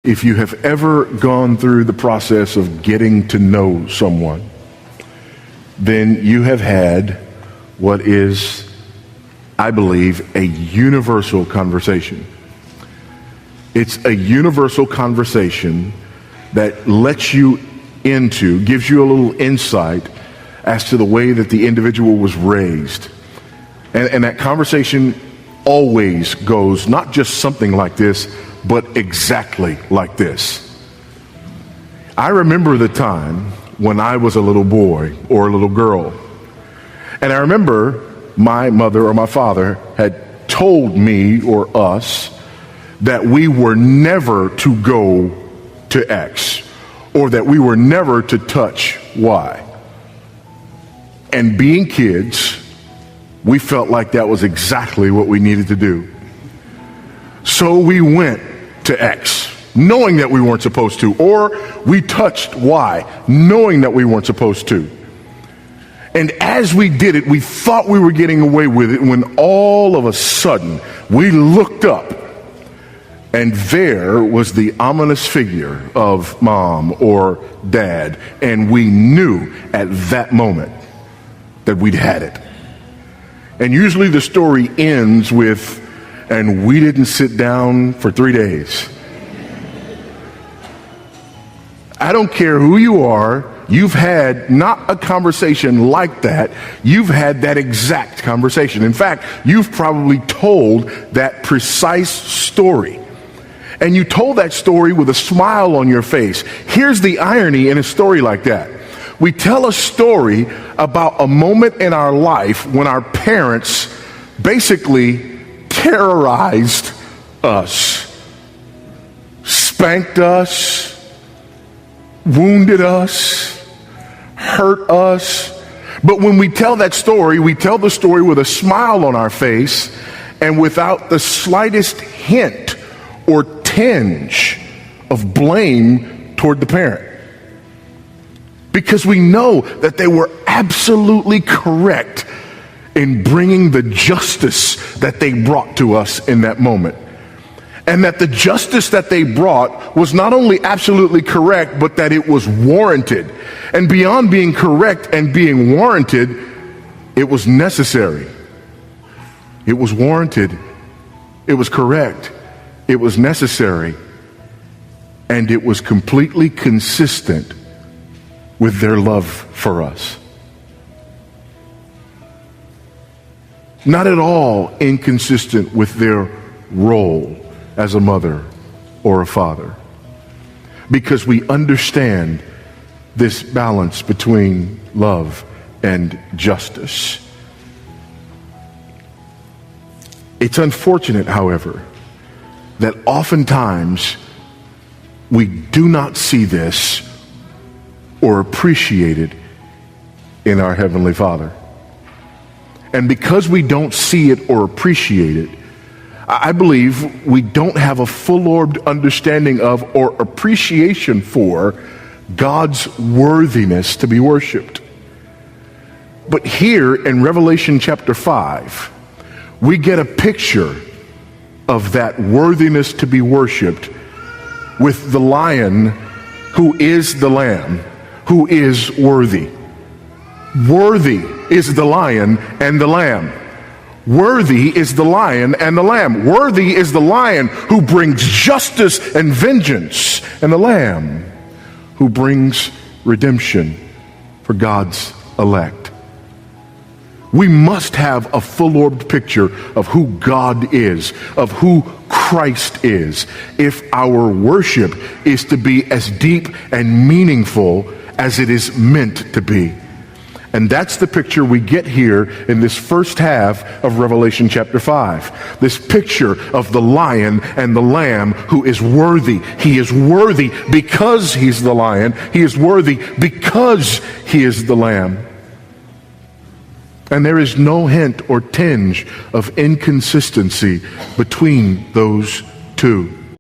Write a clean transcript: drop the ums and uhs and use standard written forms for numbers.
If you have ever gone through the process of getting to know someone, then you have had what is, I believe, a universal conversation. It's a universal conversation that lets you into, gives you a little insight as to the way that the individual was raised. And that conversation always goes not just something like this, but exactly like this. I remember the time when I was a little boy or a little girl. And I remember my mother or my father had told me or us that we were never to go to X, or that we were never to touch Y. And being kids, we felt like that was exactly what we needed to do. So we went to X, knowing that we weren't supposed to, or we touched Y, knowing that we weren't supposed to. And as we did it, we thought we were getting away with it, when all of a sudden we looked up, and there was the ominous figure of mom or dad, and we knew at that moment that we'd had it. And usually the story ends with, and we didn't sit down for 3 days. I don't care who you are, you've had not a conversation like that, you've had that exact conversation. In fact, you've probably told that precise story. And you told that story with a smile on your face. Here's the irony in a story like that. We tell a story about a moment in our life when our parents basically terrorized us, spanked us, wounded us, hurt us. But when we tell that story, we tell the story with a smile on our face and without the slightest hint or tinge of blame toward the parent. Because we know that they were absolutely correct in bringing the justice that they brought to us in that moment. And that the justice that they brought was not only absolutely correct, but that it was warranted. And beyond being correct and being warranted, it was necessary. It was warranted. It was correct. It was necessary. And it was completely consistent with their love for us. Not at all inconsistent with their role as a mother or a father. Because we understand this balance between love and justice. It's unfortunate, however, that oftentimes we do not see this or appreciate it in our Heavenly Father. And because we don't see it or appreciate it, I believe we don't have a full-orbed understanding of or appreciation for God's worthiness to be worshiped. But here in Revelation chapter 5, we get a picture of that worthiness to be worshiped with the Lion who is the Lamb, who is worthy. Worthy is the Lion and the Lamb. Worthy is the Lion and the Lamb. Worthy is the Lion who brings justice and vengeance, and the Lamb who brings redemption for God's elect. We must have a full-orbed picture of who God is, of who Christ is, if our worship is to be as deep and meaningful as it is meant to be. And that's the picture we get here in this first half of Revelation chapter 5. This picture of the Lion and the Lamb who is worthy. He is worthy because he's the Lion. He is worthy because he is the Lamb. And there is no hint or tinge of inconsistency between those two.